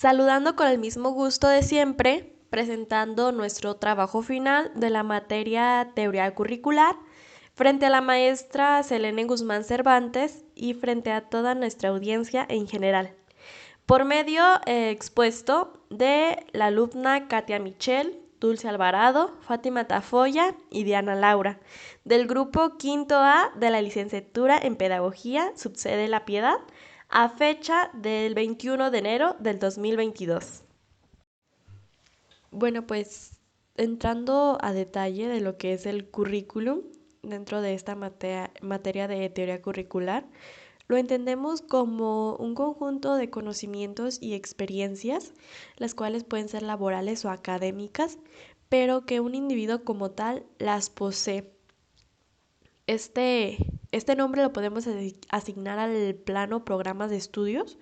saludando con el mismo gusto de siempre, presentando nuestro trabajo final de la materia Teoría Curricular frente a la maestra Selene Guzmán Cervantes y frente a toda nuestra audiencia en general, por medio expuesto de la alumna Katia Michel, Dulce Alvarado, Fátima Tafoya y Diana Laura, del grupo Quinto A de la licenciatura en Pedagogía, subsede La Piedad, a fecha del 21 de enero del 2022. Bueno, pues entrando a detalle de lo que es el currículum dentro de esta materia de teoría curricular, lo entendemos como un conjunto de conocimientos y experiencias, las cuales pueden ser laborales o académicas, pero que un individuo como tal las posee. Este nombre lo podemos asignar al plano programas de estudios,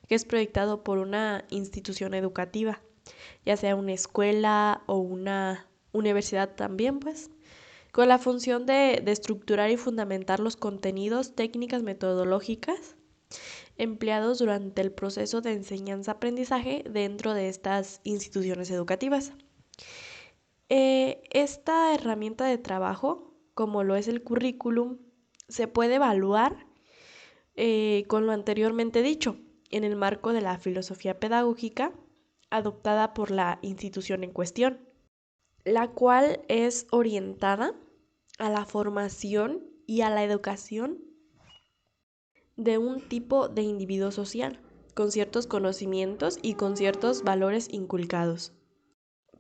que es proyectado por una institución educativa, ya sea una escuela o una universidad también, pues, con la función de estructurar y fundamentar los contenidos, técnicas metodológicas empleados durante el proceso de enseñanza-aprendizaje dentro de estas instituciones educativas. Esta herramienta de trabajo, como lo es el currículum, se puede evaluar con lo anteriormente dicho, en el marco de la filosofía pedagógica adoptada por la institución en cuestión, la cual es orientada a la formación y a la educación de un tipo de individuo social, con ciertos conocimientos y con ciertos valores inculcados.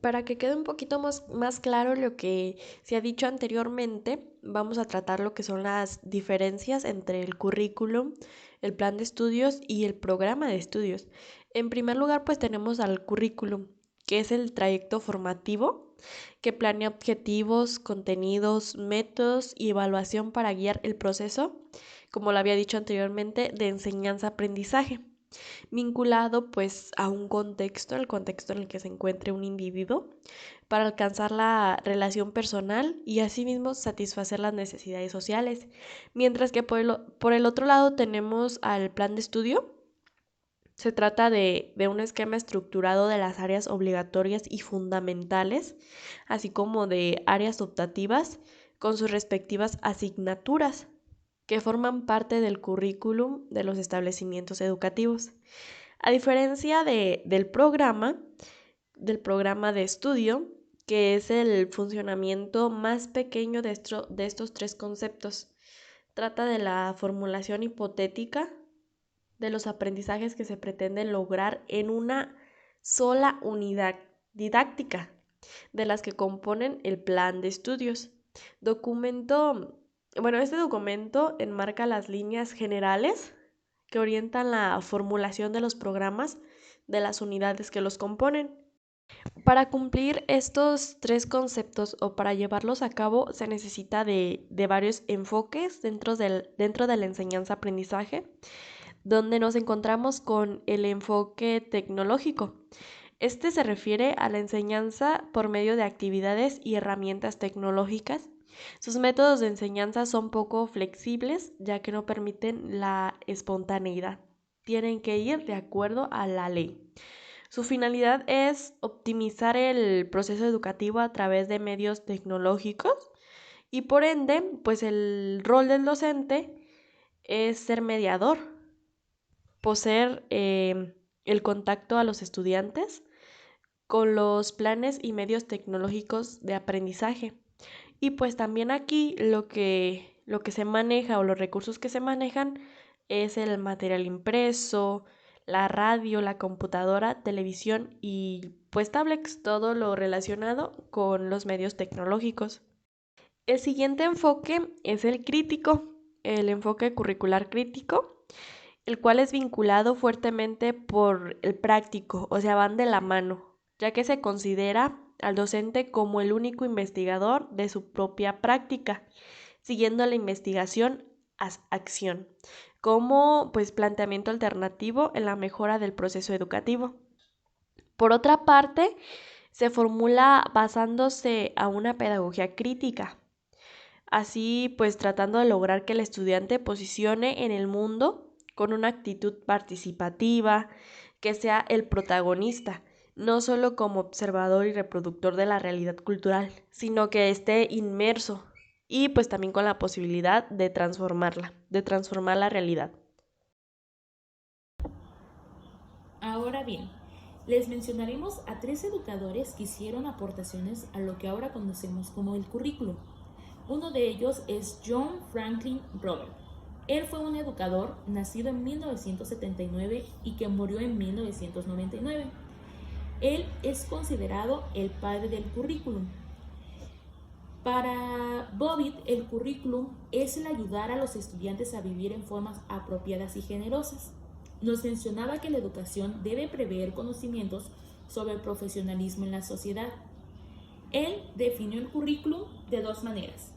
Para que quede un poquito más claro lo que se ha dicho anteriormente, vamos a tratar lo que son las diferencias entre el currículum, el plan de estudios y el programa de estudios. En primer lugar, pues tenemos al currículum, que es el trayecto formativo que planea objetivos, contenidos, métodos y evaluación para guiar el proceso, como lo había dicho anteriormente, de enseñanza-aprendizaje, vinculado pues a un contexto, el contexto en el que se encuentre un individuo, para alcanzar la relación personal y asimismo satisfacer las necesidades sociales. Mientras que por el otro lado tenemos al plan de estudio. Se trata de un esquema estructurado de las áreas obligatorias y fundamentales, así como de áreas optativas con sus respectivas asignaturas que forman parte del currículum de los establecimientos educativos. A diferencia del programa de estudio, que es el funcionamiento más pequeño de estos tres conceptos. Trata de la formulación hipotética de los aprendizajes que se pretenden lograr en una sola unidad didáctica, de las que componen el plan de estudios. Este documento enmarca las líneas generales que orientan la formulación de los programas de las unidades que los componen. Para cumplir estos tres conceptos o para llevarlos a cabo se necesita de varios enfoques dentro de la enseñanza-aprendizaje, donde nos encontramos con el enfoque tecnológico. Este se refiere a la enseñanza por medio de actividades y herramientas tecnológicas. Sus métodos de enseñanza son poco flexibles, ya que no permiten la espontaneidad. Tienen que ir de acuerdo a la ley. Su finalidad es optimizar el proceso educativo a través de medios tecnológicos y por ende, pues el rol del docente es ser mediador, poseer el contacto a los estudiantes con los planes y medios tecnológicos de aprendizaje. Y pues también aquí lo que se maneja o los recursos que se manejan es el material impreso, la radio, la computadora, televisión y pues tablets, todo lo relacionado con los medios tecnológicos. El siguiente enfoque es el enfoque curricular crítico, el cual es vinculado fuertemente por el práctico, o sea, van de la mano, ya que se considera al docente como el único investigador de su propia práctica, siguiendo la investigación a acción, como pues planteamiento alternativo en la mejora del proceso educativo. Por otra parte, se formula basándose a una pedagogía crítica, así pues tratando de lograr que el estudiante posicione en el mundo con una actitud participativa, que sea el protagonista, no solo como observador y reproductor de la realidad cultural, sino que esté inmerso y pues también con la posibilidad de transformarla, de transformar la realidad. Ahora bien, les mencionaremos a 3 educadores que hicieron aportaciones a lo que ahora conocemos como el currículum. Uno de ellos es John Franklin Robert. Él fue un educador nacido en 1979 y que murió en 1999. Él es considerado el padre del currículum. Para Bobbitt, el currículum es el ayudar a los estudiantes a vivir en formas apropiadas y generosas. Nos mencionaba que la educación debe prever conocimientos sobre el profesionalismo en la sociedad. Él definió el currículum de 2 maneras.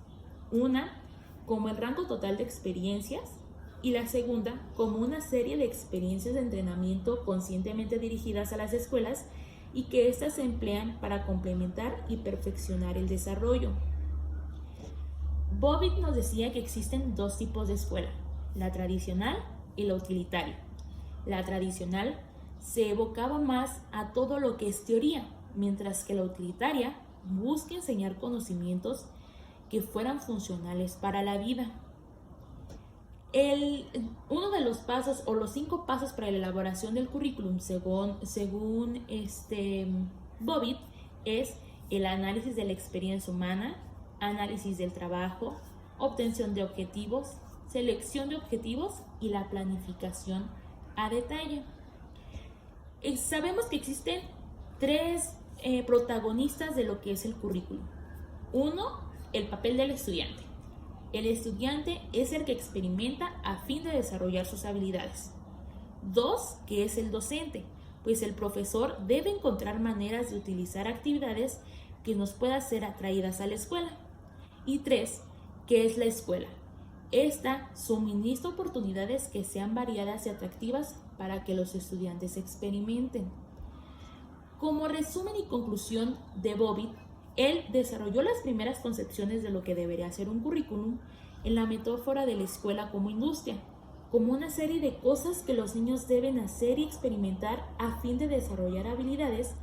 Una, como el rango total de experiencias, y la segunda, como una serie de experiencias de entrenamiento conscientemente dirigidas a las escuelas y que éstas se emplean para complementar y perfeccionar el desarrollo. Bobbitt nos decía que existen 2 tipos de escuela, la tradicional y la utilitaria. La tradicional se evocaba más a todo lo que es teoría, mientras que la utilitaria busca enseñar conocimientos que fueran funcionales para la vida. Uno de los pasos o los 5 pasos para la elaboración del currículum según Bobbitt es el análisis de la experiencia humana, análisis del trabajo, obtención de objetivos, selección de objetivos y la planificación a detalle. Sabemos que existen 3 protagonistas de lo que es el currículum. Uno, el papel del estudiante. El estudiante es el que experimenta a fin de desarrollar sus habilidades. 2, que es el docente, pues el profesor debe encontrar maneras de utilizar actividades que nos puedan ser atraídas a la escuela. Y 3, que es la escuela. Esta suministra oportunidades que sean variadas y atractivas para que los estudiantes experimenten. Como resumen y conclusión de Bobbitt, él desarrolló las primeras concepciones de lo que debería ser un currículum en la metáfora de la escuela como industria, como una serie de cosas que los niños deben hacer y experimentar a fin de desarrollar habilidades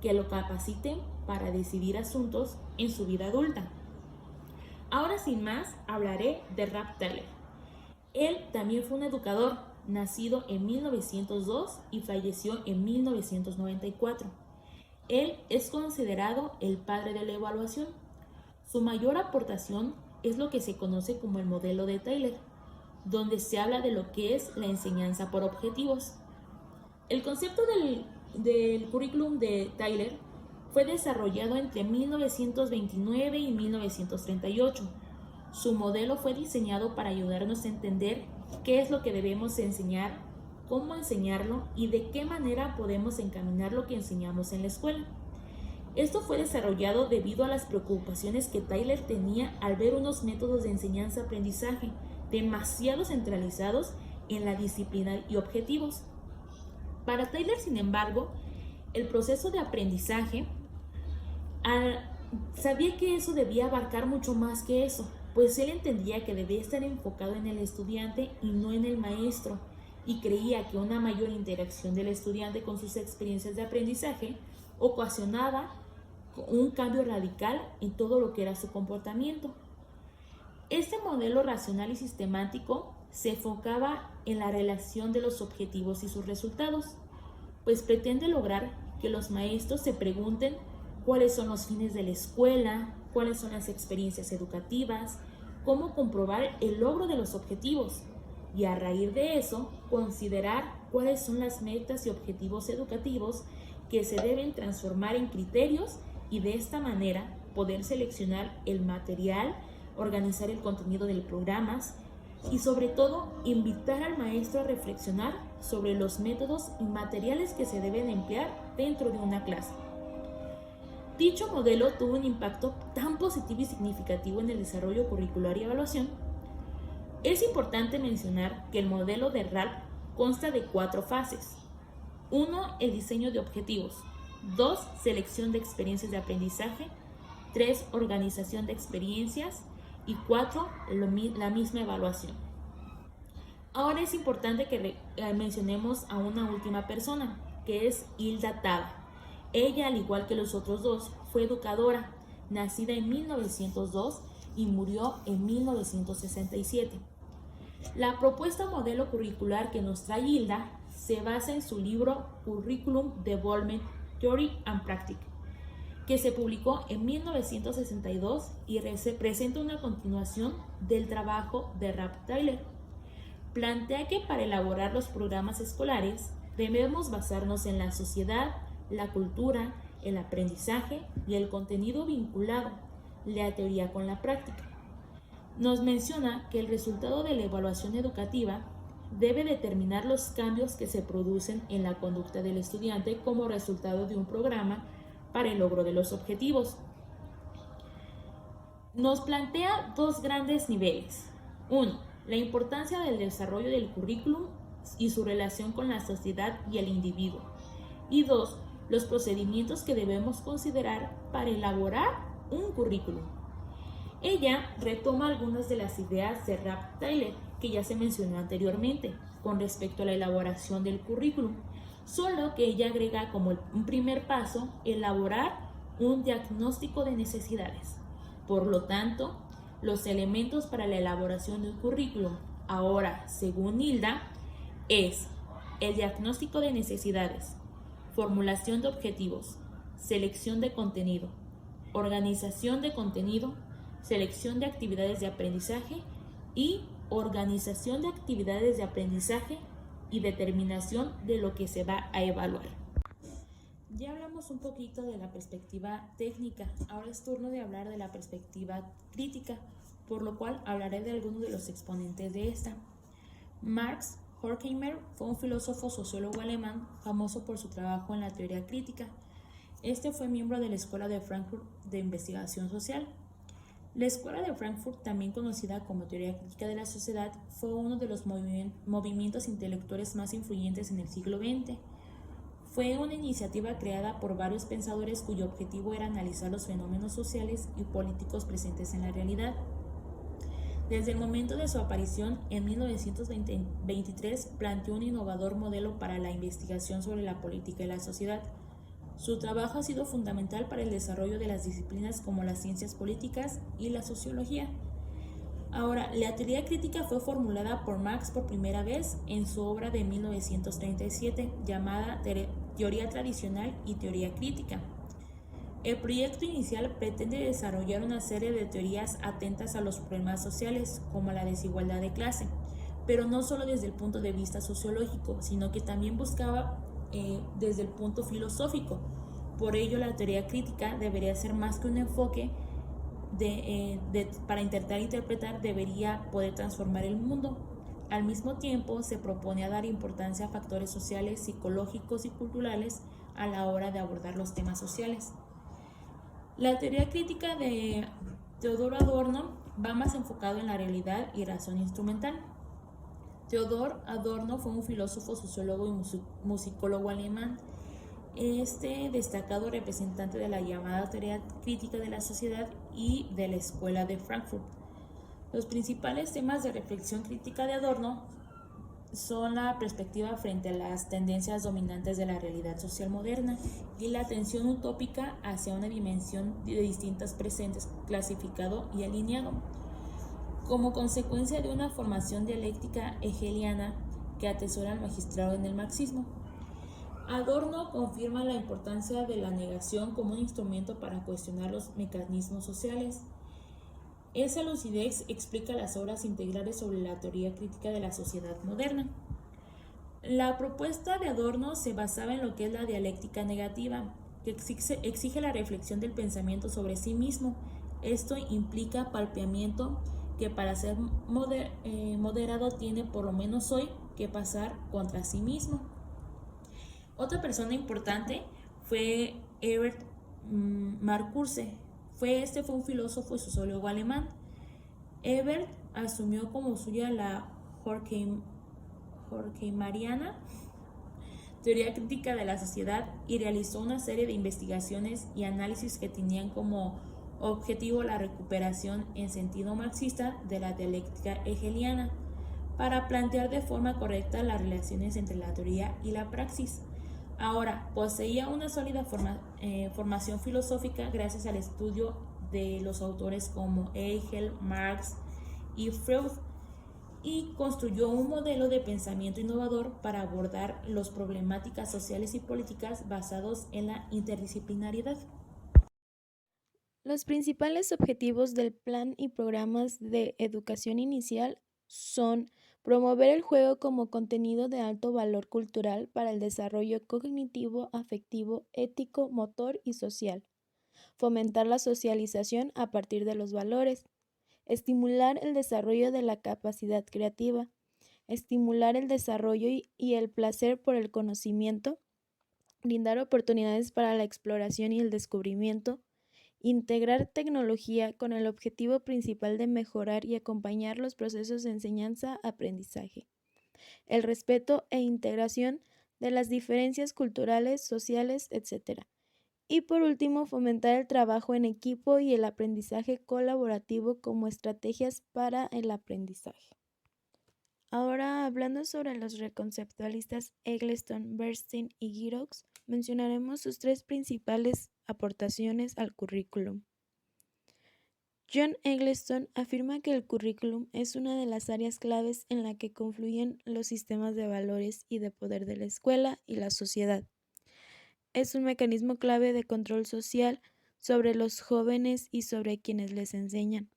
que lo capaciten para decidir asuntos en su vida adulta. Ahora sin más hablaré de Ralph Tyler. Él también fue un educador, nacido en 1902 y falleció en 1994. Él es considerado el padre de la evaluación. Su mayor aportación es lo que se conoce como el modelo de Tyler, donde se habla de lo que es la enseñanza por objetivos. El concepto del currículum de Tyler fue desarrollado entre 1929 y 1938. Su modelo fue diseñado para ayudarnos a entender qué es lo que debemos enseñar, cómo enseñarlo y de qué manera podemos encaminar lo que enseñamos en la escuela. Esto fue desarrollado debido a las preocupaciones que Tyler tenía al ver unos métodos de enseñanza-aprendizaje demasiado centralizados en la disciplina y objetivos. Para Tyler, sin embargo, el proceso de aprendizaje sabía que eso debía abarcar mucho más que eso, pues él entendía que debía estar enfocado en el estudiante y no en el maestro, y creía que una mayor interacción del estudiante con sus experiencias de aprendizaje ocasionaba un cambio radical en todo lo que era su comportamiento. Este modelo racional y sistemático se enfocaba en la relación de los objetivos y sus resultados, pues pretende lograr que los maestros se pregunten cuáles son los fines de la escuela, cuáles son las experiencias educativas, cómo comprobar el logro de los objetivos y a raíz de eso considerar cuáles son las metas y objetivos educativos que se deben transformar en criterios y de esta manera poder seleccionar el material, organizar el contenido de los programas y sobre todo invitar al maestro a reflexionar sobre los métodos y materiales que se deben emplear dentro de una clase. Dicho modelo tuvo un impacto tan positivo y significativo en el desarrollo curricular y evaluación. Es importante mencionar que el modelo de Ralph consta de 4 fases. 1. El diseño de objetivos. 2. Selección de experiencias de aprendizaje. 3. Organización de experiencias. Y 4. La misma evaluación. Ahora es importante que mencionemos a una última persona. que es Hilda Tada. Ella, al igual que los otros dos, fue educadora, nacida en 1902 y murió en 1967. La propuesta modelo curricular que nos trae Hilda se basa en su libro Curriculum Development Theory and Practice, que se publicó en 1962 y presenta una continuación del trabajo de Ralph Tyler. Plantea que para elaborar los programas escolares debemos basarnos en la sociedad, la cultura, el aprendizaje y el contenido vinculado, la teoría con la práctica. Nos menciona que el resultado de la evaluación educativa debe determinar los cambios que se producen en la conducta del estudiante como resultado de un programa para el logro de los objetivos. Nos plantea dos grandes niveles. 1. La importancia del desarrollo del currículum y su relación con la sociedad y el individuo. Y 2. Los procedimientos que debemos considerar para elaborar un currículum. Ella retoma algunas de las ideas de Ralph Tyler que ya se mencionó anteriormente con respecto a la elaboración del currículum, solo que ella agrega como un primer paso elaborar un diagnóstico de necesidades. Por lo tanto, los elementos para la elaboración de un currículum, ahora según Hilda, es el diagnóstico de necesidades, formulación de objetivos, selección de contenido, organización de contenido, selección de actividades de aprendizaje y organización de actividades de aprendizaje y determinación de lo que se va a evaluar. Ya hablamos un poquito de la perspectiva técnica, ahora es turno de hablar de la perspectiva crítica, por lo cual hablaré de algunos de los exponentes de esta. Max Horkheimer fue un filósofo sociólogo alemán famoso por su trabajo en la teoría crítica. Este fue miembro de la Escuela de Frankfurt de Investigación Social. La Escuela de Frankfurt, también conocida como Teoría Crítica de la Sociedad, fue uno de los movimientos intelectuales más influyentes en el siglo XX. Fue una iniciativa creada por varios pensadores cuyo objetivo era analizar los fenómenos sociales y políticos presentes en la realidad. Desde el momento de su aparición, en 1923, planteó un innovador modelo para la investigación sobre la política y la sociedad. Su trabajo ha sido fundamental para el desarrollo de las disciplinas como las ciencias políticas y la sociología. Ahora, la teoría crítica fue formulada por Marx por primera vez en su obra de 1937 llamada Teoría Tradicional y Teoría Crítica. El proyecto inicial pretende desarrollar una serie de teorías atentas a los problemas sociales, como la desigualdad de clase, pero no solo desde el punto de vista sociológico, sino que también buscaba desde el punto filosófico. Por ello, la teoría crítica debería ser más que un enfoque para intentar interpretar, debería poder transformar el mundo. Al mismo tiempo, se propone dar importancia a factores sociales, psicológicos y culturales a la hora de abordar los temas sociales. La teoría crítica de Theodor Adorno va más enfocado en la realidad y razón instrumental. Theodor Adorno fue un filósofo, sociólogo y musicólogo alemán. Destacado representante de la llamada teoría crítica de la sociedad y de la Escuela de Frankfurt. Los principales temas de reflexión crítica de Adorno son la perspectiva frente a las tendencias dominantes de la realidad social moderna y la tensión utópica hacia una dimensión de distintas presentes, clasificado y alineado, como consecuencia de una formación dialéctica hegeliana que atesora el magistrado en el marxismo. Adorno confirma la importancia de la negación como un instrumento para cuestionar los mecanismos sociales. Esa lucidez explica las obras integrales sobre la teoría crítica de la sociedad moderna. La propuesta de Adorno se basaba en lo que es la dialéctica negativa, que exige la reflexión del pensamiento sobre sí mismo. Esto implica palpamiento que para ser moderado tiene por lo menos hoy que pasar contra sí mismo. Otra persona importante fue Herbert Marcuse. Fue un filósofo y sociólogo alemán. Ebert asumió como suya la Horkheimeriana teoría crítica de la sociedad y realizó una serie de investigaciones y análisis que tenían como objetivo la recuperación en sentido marxista de la dialéctica hegeliana para plantear de forma correcta las relaciones entre la teoría y la praxis. Ahora, poseía una sólida formación filosófica gracias al estudio de los autores como Hegel, Marx y Freud, y construyó un modelo de pensamiento innovador para abordar las problemáticas sociales y políticas basados en la interdisciplinariedad. Los principales objetivos del plan y programas de educación inicial son promover el juego como contenido de alto valor cultural para el desarrollo cognitivo, afectivo, ético, motor y social, fomentar la socialización a partir de los valores, estimular el desarrollo de la capacidad creativa, estimular el desarrollo y el placer por el conocimiento, brindar oportunidades para la exploración y el descubrimiento, integrar tecnología con el objetivo principal de mejorar y acompañar los procesos de enseñanza-aprendizaje, el respeto e integración de las diferencias culturales, sociales, etc. Y por último, fomentar el trabajo en equipo y el aprendizaje colaborativo como estrategias para el aprendizaje. Ahora, hablando sobre los reconceptualistas Eggleston, Bernstein y Giroux, mencionaremos sus tres principales aportaciones al currículum. John Eggleston afirma que el currículum es una de las áreas claves en la que confluyen los sistemas de valores y de poder de la escuela y la sociedad. Es un mecanismo clave de control social sobre los jóvenes y sobre quienes les enseñan.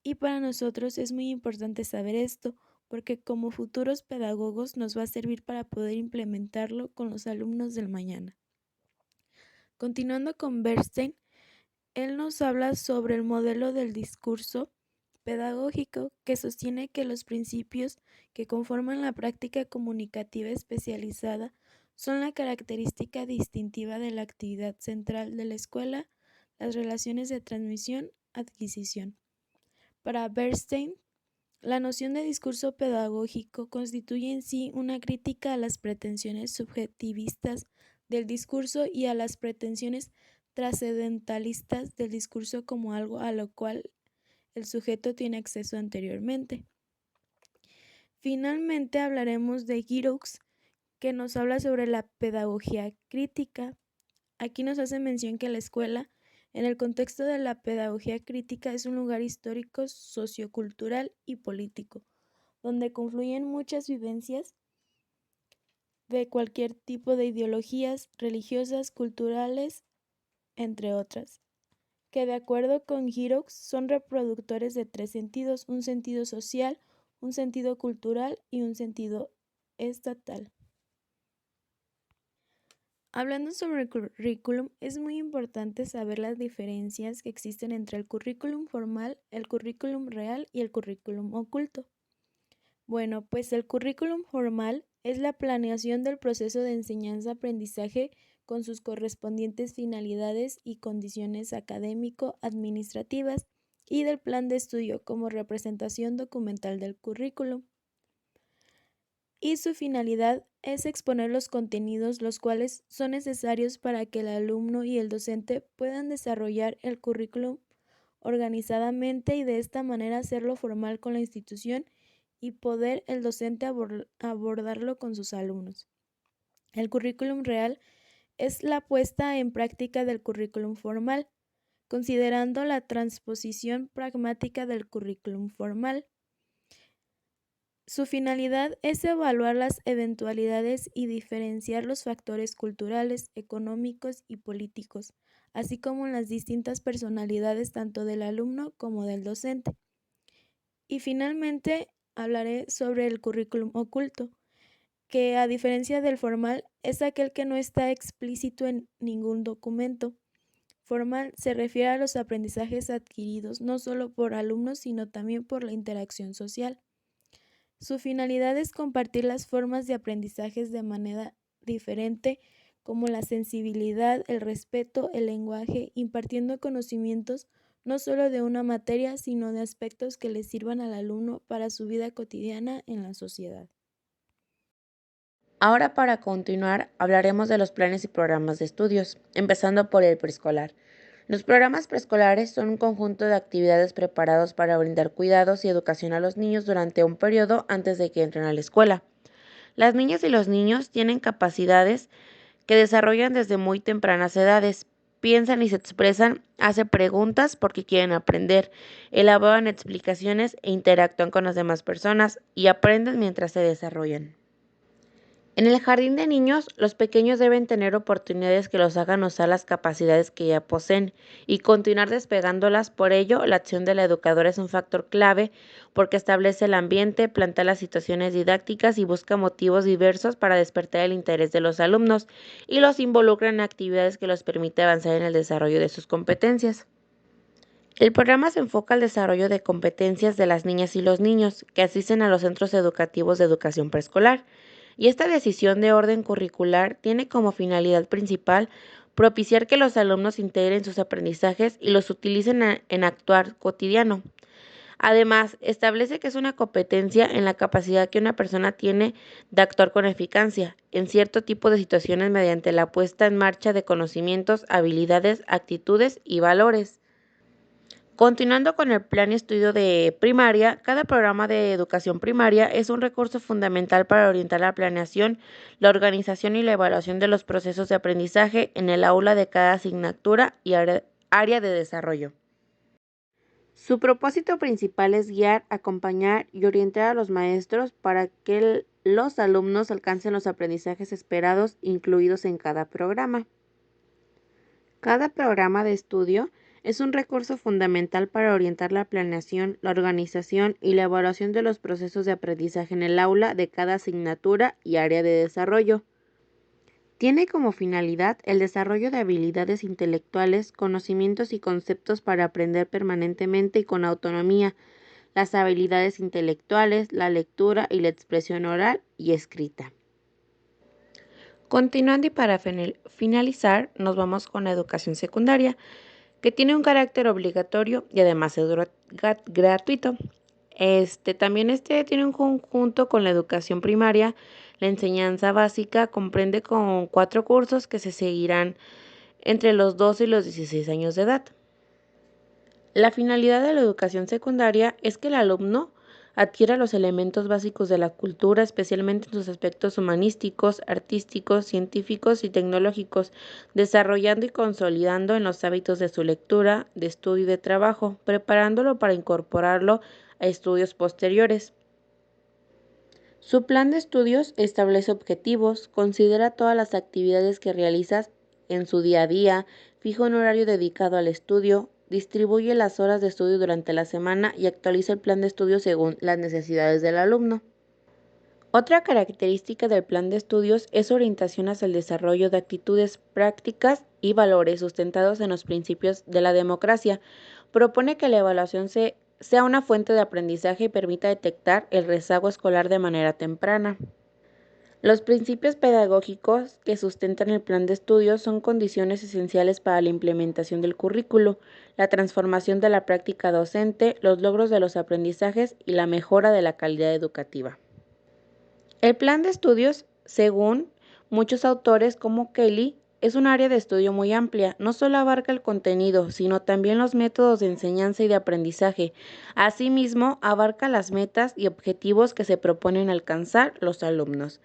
Y para nosotros es muy importante saber esto, porque como futuros pedagogos nos va a servir para poder implementarlo con los alumnos del mañana. Continuando con Bernstein, él nos habla sobre el modelo del discurso pedagógico que sostiene que los principios que conforman la práctica comunicativa especializada son la característica distintiva de la actividad central de la escuela, las relaciones de transmisión-adquisición. Para Bernstein, la noción de discurso pedagógico constituye en sí una crítica a las pretensiones subjetivistas del discurso y a las pretensiones trascendentalistas del discurso como algo a lo cual el sujeto tiene acceso anteriormente. Finalmente hablaremos de Giroux, que nos habla sobre la pedagogía crítica. Aquí nos hace mención que la escuela, en el contexto de la pedagogía crítica, es un lugar histórico, sociocultural y político, donde confluyen muchas vivencias de cualquier tipo de ideologías religiosas, culturales, entre otras, que de acuerdo con Giroux son reproductores de tres sentidos: un sentido social, un sentido cultural y un sentido estatal. Hablando sobre el currículum, es muy importante saber las diferencias que existen entre el currículum formal, el currículum real y el currículum oculto. Bueno, pues el currículum formal es la planeación del proceso de enseñanza-aprendizaje con sus correspondientes finalidades y condiciones académico-administrativas y del plan de estudio como representación documental del currículum. Y su finalidad es exponer los contenidos los cuales son necesarios para que el alumno y el docente puedan desarrollar el currículum organizadamente y de esta manera hacerlo formal con la institución y poder el docente abordarlo con sus alumnos. El currículum real es la puesta en práctica del currículum formal, considerando la transposición pragmática del currículum formal. Su finalidad es evaluar las eventualidades y diferenciar los factores culturales, económicos y políticos, así como las distintas personalidades tanto del alumno como del docente. Y finalmente hablaré sobre el currículum oculto, que a diferencia del formal es aquel que no está explícito en ningún documento. Formal se refiere a los aprendizajes adquiridos no solo por alumnos, sino también por la interacción social. Su finalidad es compartir las formas de aprendizajes de manera diferente, como la sensibilidad, el respeto, el lenguaje, impartiendo conocimientos no solo de una materia, sino de aspectos que le sirvan al alumno para su vida cotidiana en la sociedad. Ahora, para continuar, hablaremos de los planes y programas de estudios, empezando por el preescolar. Los programas preescolares son un conjunto de actividades preparados para brindar cuidados y educación a los niños durante un periodo antes de que entren a la escuela. Las niñas y los niños tienen capacidades que desarrollan desde muy tempranas edades. Piensan y se expresan, hacen preguntas porque quieren aprender, elaboran explicaciones e interactúan con las demás personas y aprenden mientras se desarrollan. En el jardín de niños, los pequeños deben tener oportunidades que los hagan usar las capacidades que ya poseen y continuar despegándolas. Por ello, la acción de la educadora es un factor clave porque establece el ambiente, plantea las situaciones didácticas y busca motivos diversos para despertar el interés de los alumnos y los involucra en actividades que los permite avanzar en el desarrollo de sus competencias. El programa se enfoca al desarrollo de competencias de las niñas y los niños que asisten a los centros educativos de educación preescolar, y esta decisión de orden curricular tiene como finalidad principal propiciar que los alumnos integren sus aprendizajes y los utilicen en actuar cotidiano. Además, establece que es una competencia en la capacidad que una persona tiene de actuar con eficacia en cierto tipo de situaciones mediante la puesta en marcha de conocimientos, habilidades, actitudes y valores. Continuando con el plan y estudio de primaria, cada programa de educación primaria es un recurso fundamental para orientar la planeación, la organización y la evaluación de los procesos de aprendizaje en el aula de cada asignatura y área de desarrollo. Su propósito principal es guiar, acompañar y orientar a los maestros para que los alumnos alcancen los aprendizajes esperados incluidos en cada programa. Cada programa de estudio es un recurso fundamental para orientar la planeación, la organización y la evaluación de los procesos de aprendizaje en el aula de cada asignatura y área de desarrollo. Tiene como finalidad el desarrollo de habilidades intelectuales, conocimientos y conceptos para aprender permanentemente y con autonomía, las habilidades intelectuales, la lectura y la expresión oral y escrita. Continuando y para finalizar, nos vamos con la educación secundaria, que tiene un carácter obligatorio y además es gratuito. También tiene un conjunto con la educación primaria. La enseñanza básica comprende con 4 cursos que se seguirán entre los 12 y los 16 años de edad. La finalidad de la educación secundaria es que el alumno adquiera los elementos básicos de la cultura, especialmente en sus aspectos humanísticos, artísticos, científicos y tecnológicos, desarrollando y consolidando en los hábitos de su lectura, de estudio y de trabajo, preparándolo para incorporarlo a estudios posteriores. Su plan de estudios establece objetivos, considera todas las actividades que realizas en su día a día, fija un horario dedicado al estudio, distribuye las horas de estudio durante la semana y actualiza el plan de estudio según las necesidades del alumno. Otra característica del plan de estudios es su orientación hacia el desarrollo de actitudes prácticas y valores sustentados en los principios de la democracia. Propone que la evaluación sea una fuente de aprendizaje y permita detectar el rezago escolar de manera temprana. Los principios pedagógicos que sustentan el plan de estudios son condiciones esenciales para la implementación del currículo, la transformación de la práctica docente, los logros de los aprendizajes y la mejora de la calidad educativa. El plan de estudios, según muchos autores como Kelly, es un área de estudio muy amplia. No solo abarca el contenido, sino también los métodos de enseñanza y de aprendizaje. Asimismo, abarca las metas y objetivos que se proponen alcanzar los alumnos.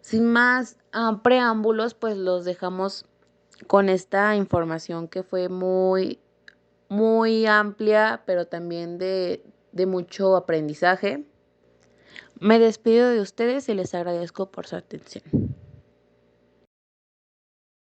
Sin más preámbulos, pues los dejamos con esta información que fue muy, muy amplia, pero también de mucho aprendizaje. Me despido de ustedes y les agradezco por su atención.